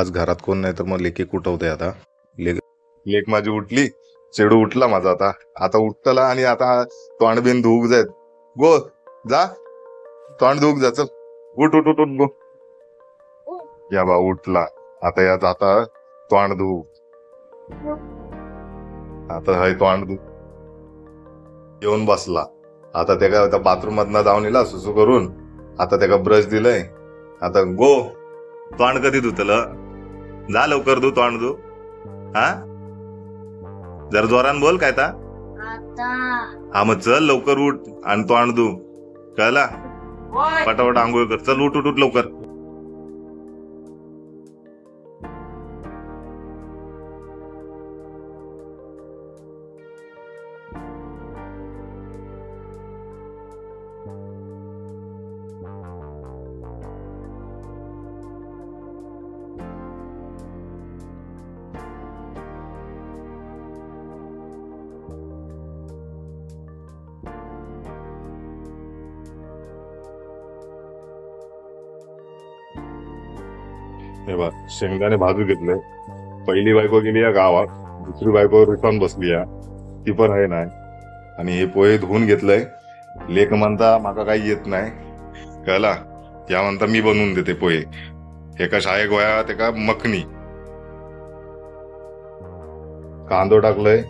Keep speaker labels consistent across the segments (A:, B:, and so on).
A: आज घरात कोण नाही तर मग लेकी कुठवते आता. लेक माझी उठली, चेडू उठला माझा. आता आता उठतला आणि आता तोंड बिन धुवूक जायत. गो जा, तोंड धुवूक जा, चल उठ उठ उठ उठ गो. या बा उठला. आता या जाता तोंड धुवू. आता हाय तोंड धु येऊन बसला. आता त्या बाथरूम मधनं जाऊन येला सुसू करून. आता त्याला ब्रश दिलंय. आता गो तोंड कधी धुतलं, जा लवकर धु तोंड धु. हा जर जोरान बोल काय ता. हा मग चल लवकर उठ आणि तोंड धु, कळला. पटापट आंघोळ कर, चल उठ उठ उठ लवकर. हे बा शेंगदाणे भाजू घेतले. पहिली बायको गेली या गावात, दुसरी बायको रिटर्न बसली या, ती पण आहे नाही. आणि हे पोहे धुवून घेतलंय. लेक म्हणता माका काही येत नाही, कळला. या म्हणता मी बनवून देते पोहे. एका शाळे गोया ते मखनी कांदो टाकलंय,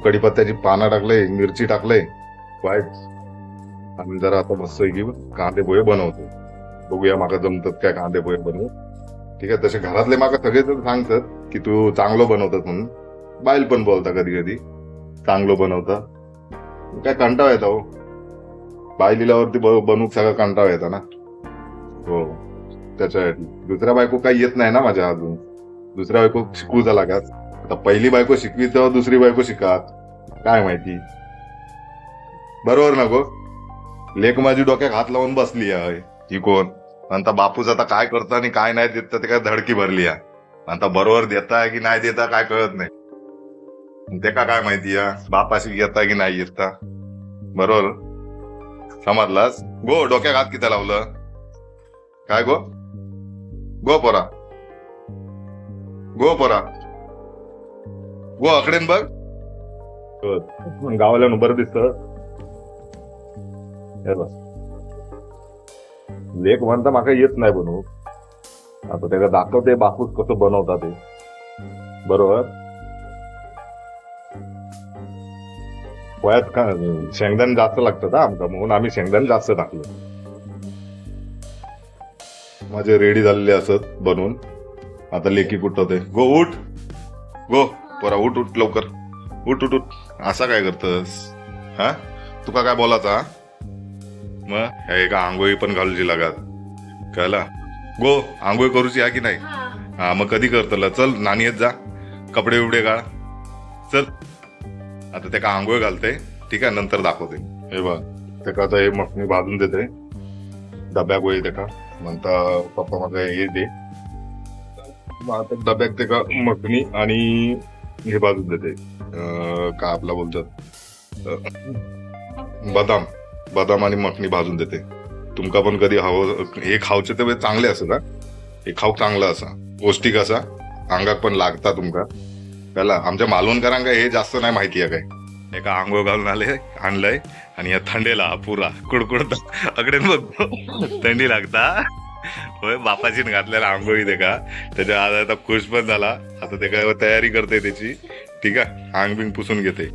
A: कढीपत्त्याची पानं टाकलंय, मिरची टाकलंय वाईट. आणि जरा आता मस्त कांदे पोहे बनवतो. बघूया माका जमतात काय कांदे पोहे बनवू. ठीक आहे. तसे घरातले माका सगळेजण सांगतात की तू चांगलं बनवतात म्हणून. बाईल पण बोलता कधी कधी चांगलं बनवता. काय कंटाळा येता हो, बायलीलावरती बनवूक सगळं कंटाळा येता ना. हो त्याच्यासाठी दुसऱ्या बायको काही येत नाही ना माझ्या अजून. दुसऱ्या बायको शिकवूचा लागत. आता पहिली बायको शिकवी तेव्हा दुसरी बायको शिका, काय माहिती. बरोबर नको. लेक माझी डोक्यात हात लावून बसली आहे ही कोण. आता बापूच आता काय करता आणि काय नाही देत ते काय धडकी भरली आहे. आता बरोबर देता की नाही देता काय कळत नाही. ते काय माहिती बापाशी येता की नाही येता. बरोबर समजलास. गो डोक्यात हात किती लावलं काय गो. गो पोरा, गो पोरा, गो अकडेन बघ. गावाला बरं दिसत. लेख म्हणता माका येत नाही बनवू. आता त्याला दाखवते बापूस कसं बनवता ते. बरोबर पोह्यात का शेंगदाणे जास्त लागतात आमचा, म्हणून आम्ही शेंगदाणे जास्त टाकले. माझे रेडी झालेले असत बनवून. आता लेकी कुठवते. गो उठ, गो पोरा उठ उठ लवकर उठ उठ उठ. असा काय करतस हा. तुका काय बोलायचा मग. हे का आंघोळी पण घालूची लागत, कळला. गो आंघोळी करूची या की नाही. हा मग कधी करतला. चल नानी येत जा, कपडे बिपडे काढ चल. आता ते का आंघोळ घालते. ठीक आहे नंतर दाखवते. हे बघ ते का हे मखनी भाजून देते डब्याक गोळी. ते का म्हणता पप्पा माझा हे दे. डब्यात ते का मखनी आणि हे भाजून देते. का आपला बोलतात बदाम. बदाम आणि मखनी भाजून देते. तुमका पण कधी हवं हे खाऊचे ते चांगले असं ना. हे खाऊ चांगलं असा, पौष्टिक असा, अंगात पण लागता तुमका. त्याला आमच्या मालवणकरांका हे जास्त नाही माहिती आहे काय. एका आंघोळ घालून आणलंय आणि या थंडीला पुरा कुडकुडत अकडे बघ थंडी लागता. होय बापाची घातलेला आंघोळी ते का. त्याच्या आता खुश पण झाला. आता ते काय तयारी करते त्याची. ठीक आहे अंग बिंग पुसून घेते.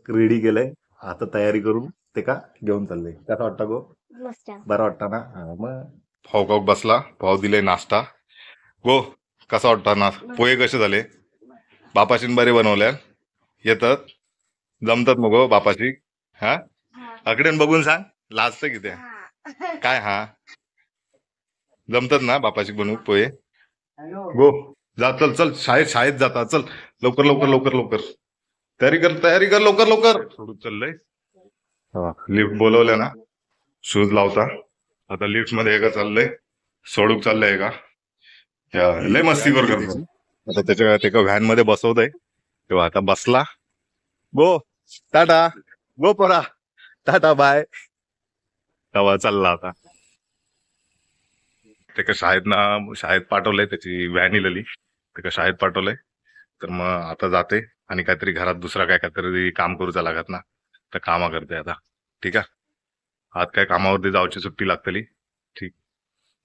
A: रेडी केलंय, आता तयारी करून ते का घेऊन चाललंय. कसं वाटतं गो?
B: मस्त.
A: बरं वाटतं ना? मग भाऊ काक बसला, भाऊ दिले नाश्ता. गो कसा वाटतं ना? पोहे कसे झाले? बापाशीन बरे बनवल्या, येतात जमतात मग हो बापाशी. हा आकडेन बघून सांग, लाजतं किती काय. हा जमतात ना बापाशी बनवू पोहे? गो जा, चल चल, शाळेत शाळेत जाता, चल लवकर लवकर लवकर लवकर तयारी कर, तयारी कर, लवकर लवकर. सोडून चाललंय, लिफ्ट बोलवलं ना, शूज लावता. आता लिफ्ट मध्ये का चाललंय, सोडूक चाललंय का, लय मस्ती करतो. आता त्याच्या ते व्हॅन मध्ये बसवतय, तेव्हा आता बसला. गो टाटा, गो परा, टाटा बाय. तेव्हा चालला आता. ते का शाळेत पाठवलंय, त्याची व्हॅन इलेली, ते का शाळेत पाठवलंय. तर मग आता जाते आणि काहीतरी घरात दुसरा काय काहीतरी काम करूचा लागत ना, तर कामा करते आता. ठीक आहे, आज काय कामावरती जाऊची सुट्टी लागतली. ठीक,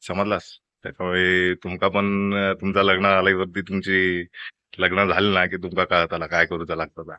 A: समजलास? त्याच्यामुळे तुमका पण तुमचा लग्न आल्यावरती तुमची लग्न झाली ना की तुमका कळत आला काय करूचा लागतं.